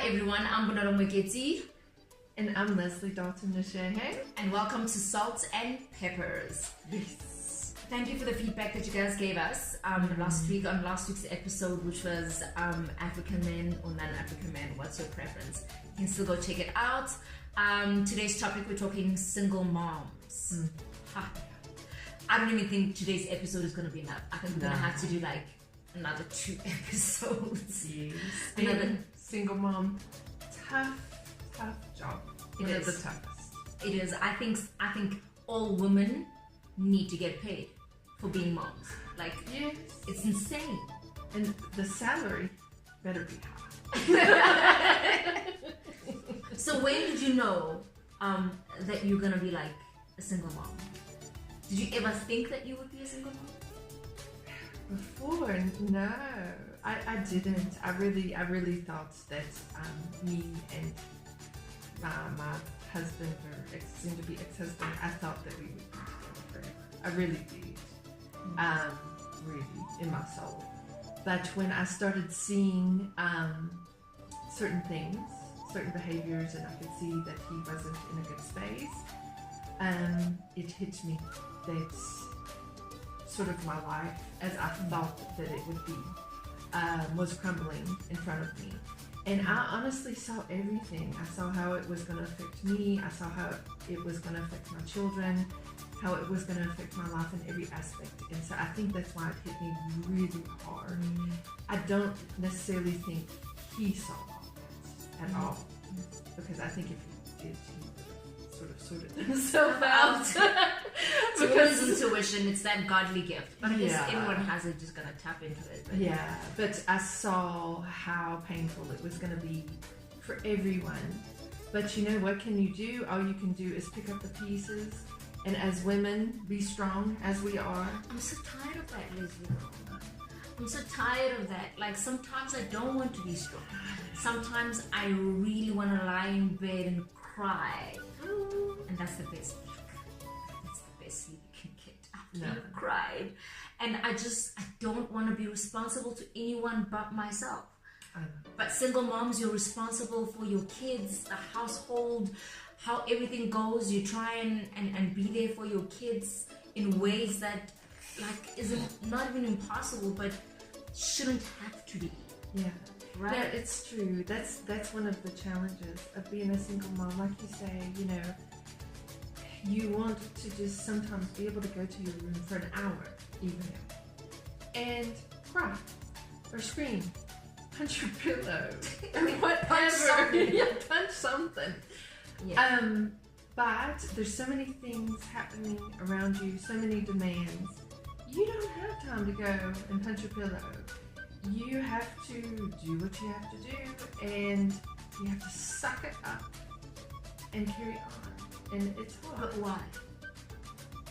everyone, I'm Bonolo Mweketi. And I'm Leslie Dalton Nishehe. And welcome to Salt and Peppers. Yes. Thank you for the feedback that you guys gave us last week on last week's episode, which was African men or non-African men, what's your preference? You can still go check it out. Today's topic, we're talking single moms. I don't even think today's episode is going to be enough. I think we're going to have to do like another 2 episodes. Yes. Another single mom, tough job. It is the toughest. It is. I think all women need to get paid for being moms. Like, yes, it's insane. And the salary better be high. So when did you know that you're gonna be like a single mom? Did you ever think that you would be a single mom? Before, no, I didn't. I really thought that me and my husband or soon to be ex-husband, I thought that we would be together forever. I really did, really in my soul. But when I started seeing certain things, certain behaviors, and I could see that he wasn't in a good space, it hit me that sort of my life, as I thought that it would be, was crumbling in front of me. And I honestly saw everything. I saw how it was going to affect me. I saw how it was going to affect my children, how it was going to affect my life in every aspect. And so I think that's why it hit me really hard. I don't necessarily think he saw that at all. Because I think if he did, he sort of sorted himself out. Because intuition, it's that godly gift. But I guess Yeah. everyone has it, just gonna tap into it. But Yeah, but I saw how painful it was going to be for everyone. But you know, what can you do? All you can do is pick up the pieces, and as women, be strong as we are. I'm so tired of that, Leslie. I'm so tired of that. Like, sometimes I don't want to be strong. Sometimes I really want to lie in bed and cry. And that's the best. That's the best sleep you can get after you've cried. And I don't want to be responsible to anyone but myself. But single moms, you're responsible for your kids, the household, how everything goes. You try and be there for your kids in ways that, like, isn't not even impossible, but shouldn't have to be. Yeah. Right? Yeah, it's true. That's one of the challenges of being a single mom. Like you say, you know, you want to just sometimes be able to go to your room for an hour, even, and cry or scream, punch your pillow, or whatever. Punch something. Yeah, punch something. Yeah. But there's so many things happening around you, so many demands. You don't have time to go and punch your pillow. You have to do what you have to do, and you have to suck it up and carry on. And it's hard. But why?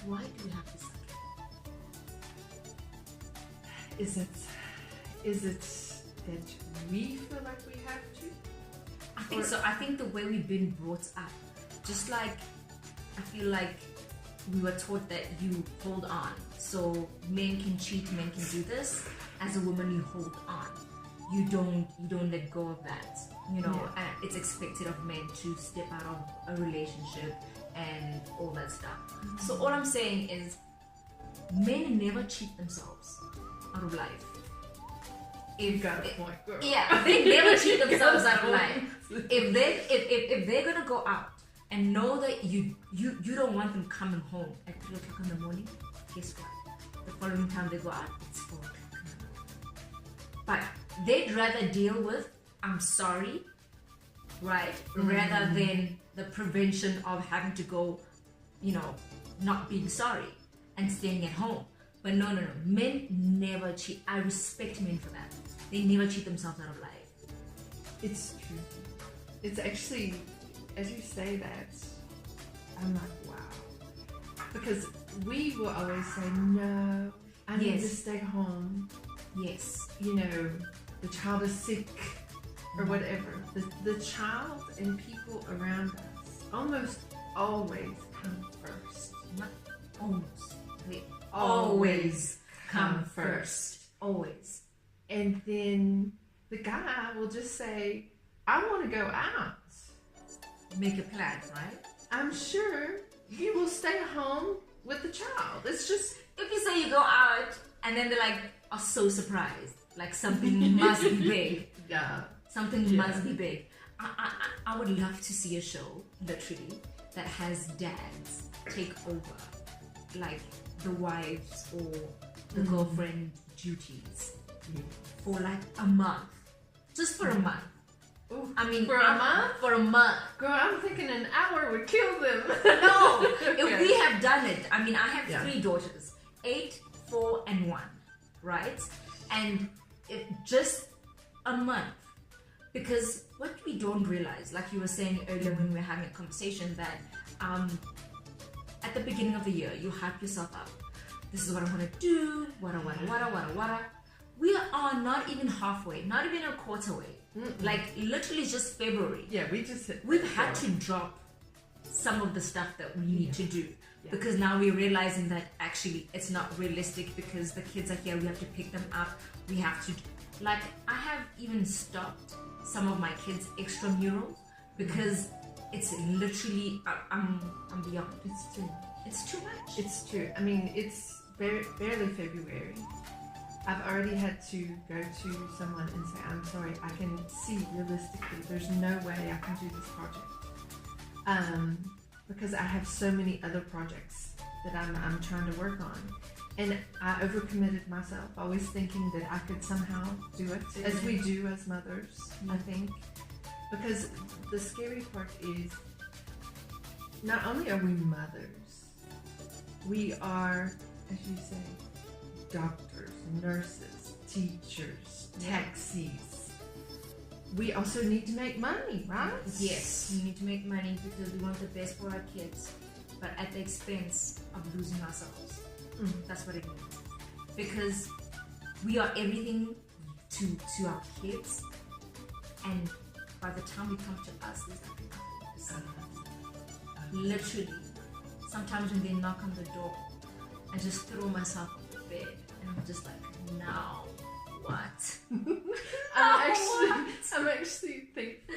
Why do we have to suck it? Is it that we feel like we have to? I think so. I think the way we've been brought up, just like, I feel like we were taught that you hold on. So men can cheat, men can do this. As a woman, you hold on. You don't let go of that. You know, it's expected of men to step out of a relationship and all that stuff. So all I'm saying is, men never cheat themselves out of life. You got a point, girl. Yeah, they never cheat themselves out of life. If they're gonna go out and know that you don't want them coming home at 3 o'clock in the morning, guess what? The following time they go out, it's 4 o'clock in the morning. But they'd rather deal with I'm sorry, right? Rather than the prevention of having to go, you know, not being sorry and staying at home. But no. Men never cheat. I respect men for that. They never cheat themselves out of life. It's true. It's actually, as you say that, I'm like, wow. Because we will always say, no, I need to stay home. Yes. You know, the child is sick or whatever. The child and people around us almost always come first. Not almost. They always come first. Always. And then the guy will just say, I want to go out. Make a plan, right? I'm sure you will stay home with the child. It's just If you say you go out and then they like are so surprised, like something must be big. yeah. Something must be big. I would love to see a show, literally, that has dads take over, like the wives or the girlfriend duties for like a month, just for a month. Ooh, I mean, for a month? For a month. Girl, I'm thinking an hour would kill them. No, if Okay. we have done it, I mean, I have Yeah. 3 daughters, 8, 4, and 1, right? And it just a month. Because what we don't realize, like you were saying earlier when we were having a conversation, that at the beginning of the year, you hype yourself up. This is what I want to do, wada. We are not even halfway, not even a quarter way. Like literally just February. Yeah, we just hit We've had to drop some of the stuff that we need to do. Because now we're realizing that actually it's not realistic because the kids are here, we have to pick them up, we have to, like, I have even stopped some of my kids' extramurals because it's literally, I'm beyond. It's too much. It's too much. It's true. I mean, it's barely February. I've already had to go to someone and say, I'm sorry, I can see realistically, there's no way I can do this project. Because I have so many other projects that I'm trying to work on. And I overcommitted myself, always thinking that I could somehow do it, as we do as mothers, I think. Because the scary part is, not only are we mothers, we are, as you say, doctors, nurses, teachers, taxis. We also need to make money, right? Yes, we need to make money because we want the best for our kids, but at the expense of losing ourselves. That's what it means. Because we are everything to our kids, and by the time we come to us, there's nothing. Literally, sometimes when they knock on the door, I just throw myself on the bed, and I'm just like, now what? I'm actually thankful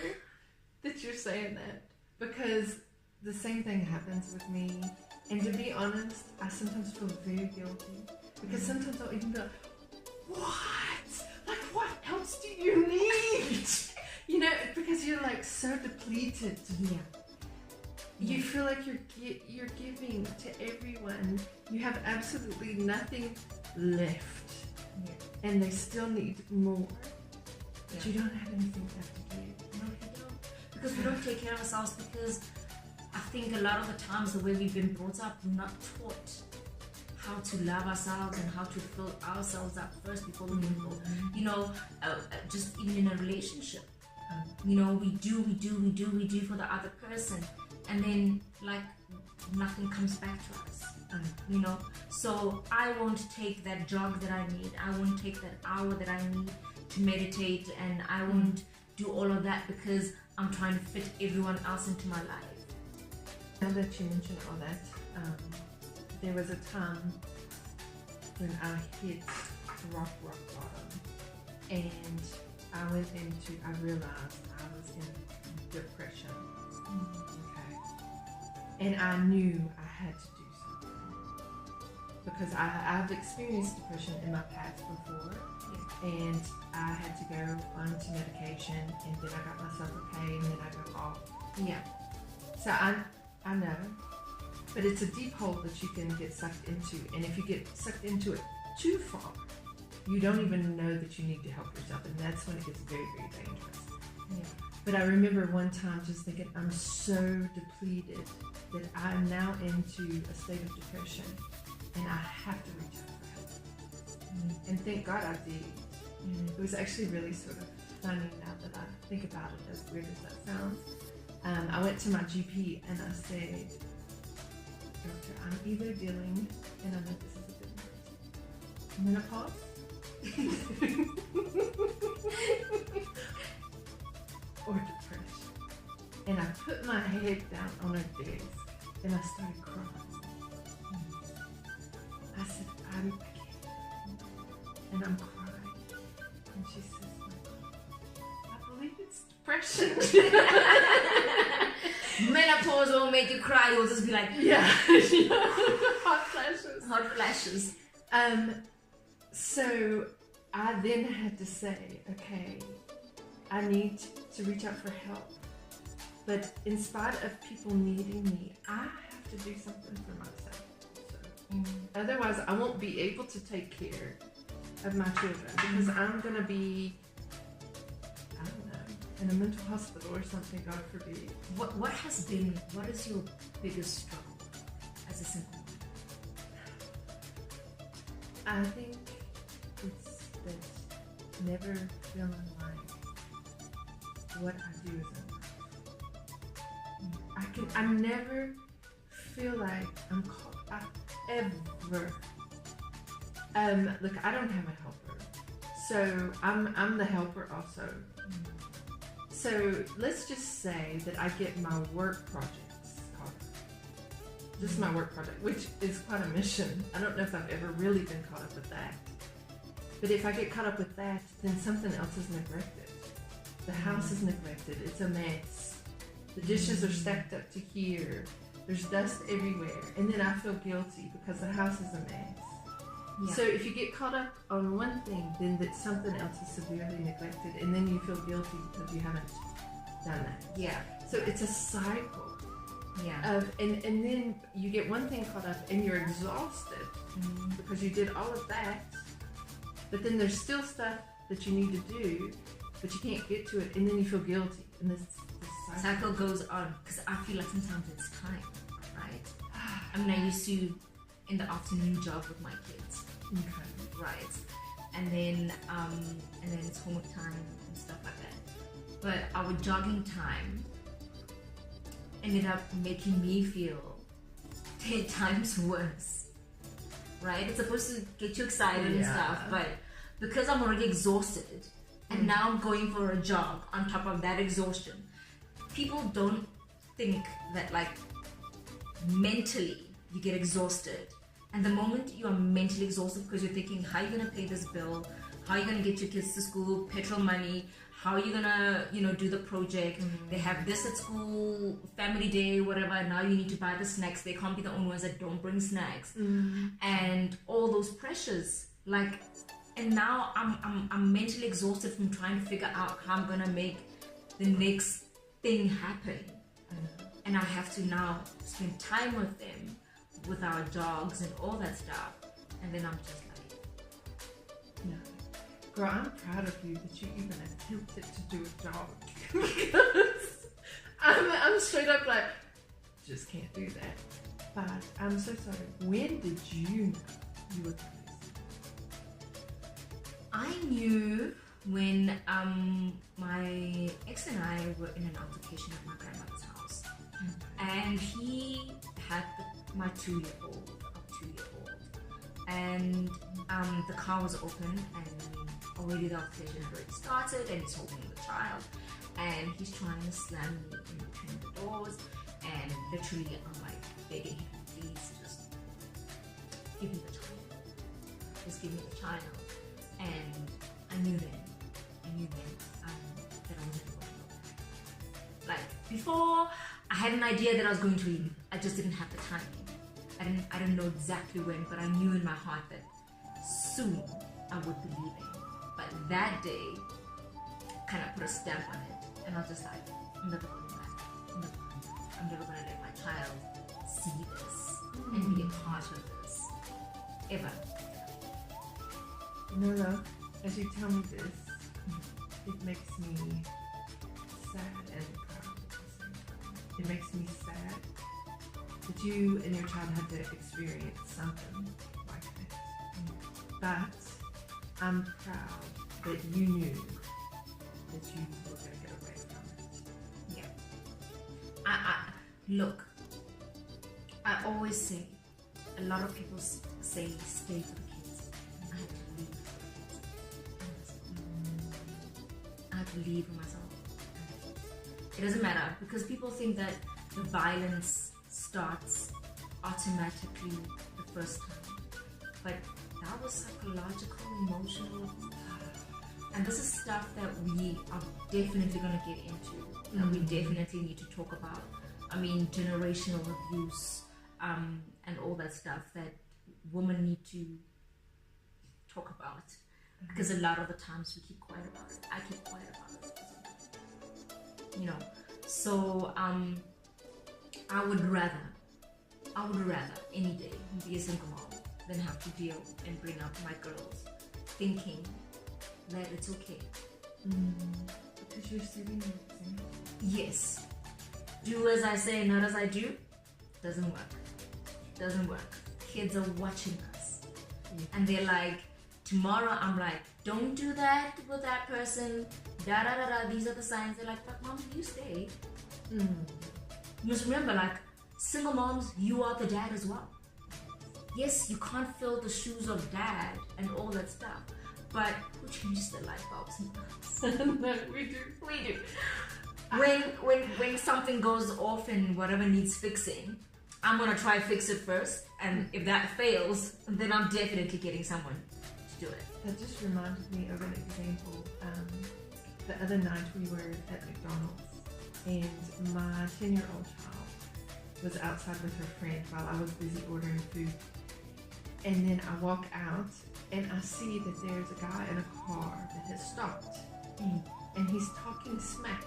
that you're saying that, because the same thing happens with me. And to be honest, I sometimes feel very guilty because sometimes I'll even be like, what? Like, what else do you need? You know, because you're like so depleted. Yeah. You feel like you're giving to everyone. You have absolutely nothing left. Yeah. And they still need more. But Yeah. you don't have anything left to give. No, we don't. Because we don't take care of ourselves, because I think a lot of the times the way we've been brought up, we're not taught how to love ourselves and how to fill ourselves up first before we can go. You know, just even in a relationship, you know, we do for the other person, and then like nothing comes back to us. You know, so I won't take that jog that I need. I won't take that hour that I need to meditate, and I won't do all of that because I'm trying to fit everyone else into my life. Now that you mention all that, there was a time when I hit rock bottom, and I realized I was in depression. Okay. And I knew I had to do something because I've experienced depression in my past before, and I had to go onto medication, and then I got myself okay, and then I got off. Yeah. So I know, but it's a deep hole that you can get sucked into, and if you get sucked into it too far, you don't even know that you need to help yourself, and that's when it gets very, very dangerous. Yeah. But I remember one time just thinking, I'm so depleted that I'm now into a state of depression, and I have to reach out for help. And thank God I did. It was actually really sort of funny now that I think about it, as weird as that sounds. I went to my GP and I said, Doctor, I'm either dealing, and I know this is a bit menopause, or depression. And I put my head down on her desk and I started crying. I said, I can't. And I'm crying. And she says, I believe it's depression. Menopause won't make you cry. You'll just be like, Yeah. Hot flashes. hot flashes. So I then had to say, okay, I need to reach out for help. But in spite of people needing me, I have to do something for myself. So, otherwise, I won't be able to take care of my children because I'm going to be, I don't know, in a mental hospital or something, God forbid. What is your biggest struggle as a single mom? I think it's that never feeling like what I do is enough. I never feel like I'm caught up ever. Look, I don't have a helper, so I'm the helper also. So let's just say that I get my work projects caught up. Just my work project, which is quite a mission. I don't know if I've ever really been caught up with that. But if I get caught up with that, then something else is neglected. The house is neglected. It's a mess. The dishes are stacked up to here. There's dust everywhere. And then I feel guilty because the house is a mess. Yeah. So if you get caught up on one thing, then that something else is severely neglected. And then you feel guilty because you haven't done that. Yeah. So it's a cycle. Yeah. And then you get one thing caught up and you're exhausted because you did all of that. But then there's still stuff that you need to do, but you can't get to it. And then you feel guilty. And this cycle goes on because I feel like sometimes it's time, right? I mean, I used to in the afternoon jog with my kids, right? And then it's homework time and stuff like that. But our jogging time ended up making me feel 10 times worse, right? It's supposed to get you excited and stuff, but because I'm already exhausted and now I'm going for a jog on top of that exhaustion, people don't think that like mentally you get exhausted, and the moment you are mentally exhausted because you're thinking how are you going to pay this bill, how are you going to get your kids to school, petrol money, how are you going to do the project, they have this at school, family day, whatever, and now you need to buy the snacks, they can't be the only ones that don't bring snacks, and all those pressures, like, and now I'm mentally exhausted from trying to figure out how I'm going to make the next thing happen. And I have to now spend time with them, with our jogs and all that stuff. And then I'm just like, girl, I'm proud of you that you even attempted to do a jog. Because I'm straight up like, just can't do that. But I'm so sorry. When did you know you were crazy? I knew when my ex and I were in an altercation at my grandmother's house, and he had my 2-year-old, and the car was open, and already the altercation had already started, and he's holding the child, and he's trying to slam me in between the doors, and literally I'm like begging him, please just give me the child, just give me the child. And I knew then that I was never going to go back. Like before, I had an idea that I was going to leave. I just didn't have the timing. I didn't know exactly when, but I knew in my heart that soon I would be leaving. But that day kind of put a stamp on it, and I was just like, I'm never going back. I'm never going to let my child see this and be a part of this ever. No, love, as you tell me this, it makes me sad and proud at the same time. It makes me sad that you and your child had to experience something like that. But I'm proud that you knew that you were going to get away from it. Yeah. Look, I always say, a lot of people say stay for the kids. I had to leave for the kids. I had to leave for myself. It doesn't matter, because people think that the violence starts automatically the first time. But that was psychological, emotional. and this is stuff that we are definitely going to get into, and we definitely need to talk about. I mean, generational abuse, and all that stuff that women need to talk about, because a lot of the times we keep quiet about it. I keep quiet about it, you know. So I would rather any day be a single mom than have to deal and bring up my girls thinking that it's okay. Because you're setting an example. Yes. Do as I say, not as I do. Doesn't work. Kids are watching us. And they're like, tomorrow I'm like, don't do that with that person. Da da da da. These are the signs. They're like, but mom, you stay. You must remember, like, single moms, you are the dad as well. Yes, you can't fill the shoes of dad and all that stuff, but who changes the light bulbs in the house? No, we do. When something goes off and whatever needs fixing, I'm gonna try fix it first, and if that fails, then I'm definitely getting someone to do it. That just reminded me of an example. The other night we were at McDonald's, and my 10-year-old child was outside with her friend while I was busy ordering food. And then I walk out and I see that there's a guy in a car that has stopped. And he's talking smack.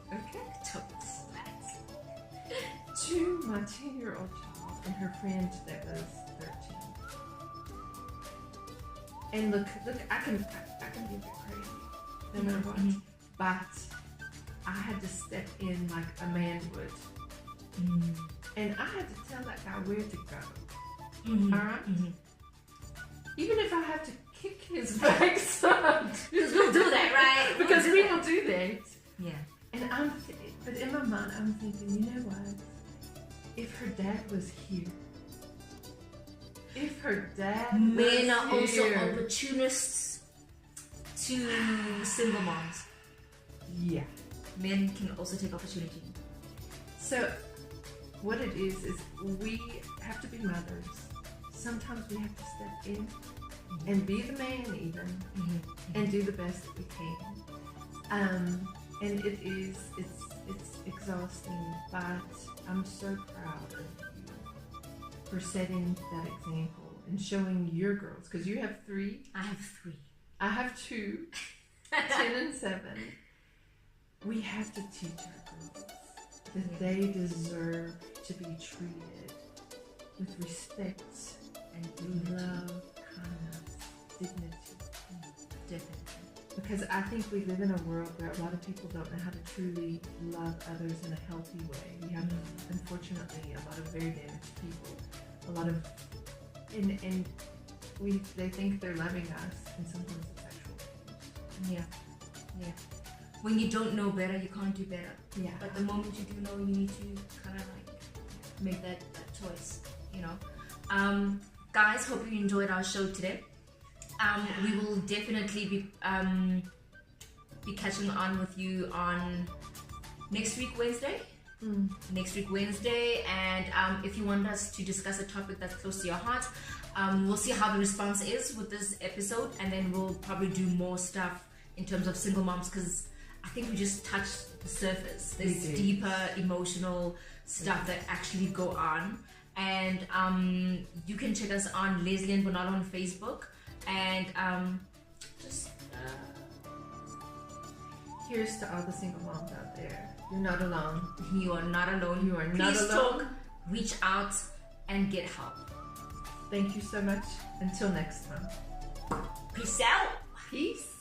Okay? Talking smack. To my 10-year-old child and her friend that was 13. And look, I can be a bit crazy, no matter what. But I had to step in like a man would. And I had to tell that guy where to go. Alright? Even if I have to kick his backside. Because we'll do that, right? Because we will do that. Yeah. And but in my mind, I'm thinking, you know what? If her dad was here. If her dad Men was are also here. opportunists to single moms. Yeah. Men can also take opportunity. So, what it is we have to be mothers. Sometimes we have to step in and be the man even, and do the best that we can. And it's exhausting, but I'm so proud of you for setting that example and showing your girls, because you have 3. I have 3. I have 2, 10 and 7. We have to teach our girls that they deserve to be treated with respect and love, kindness, dignity. Definitely. Because I think we live in a world where a lot of people don't know how to truly love others in a healthy way. We have, unfortunately, a lot of very damaged people. A lot of, and they think they're loving us, and sometimes it's actual. Yeah. When you don't know better, you can't do better. Yeah. But the moment you do know, you need to kind of like make that choice, you know. Guys, hope you enjoyed our show today. We will definitely be catching on with you on next week Wednesday. And if you want us to discuss a topic that's close to your heart, we'll see how the response is with this episode, and then we'll probably do more stuff in terms of single moms, because I think we just touched the surface. There's deeper emotional stuff that actually go on. And you can check us on Leslie and Bonalo on Facebook. And here's to all the single moms out there. You're not alone. You are not alone. You are not Please alone. talk, reach out, and get help. Thank you so much. Until next time. Peace out. Peace.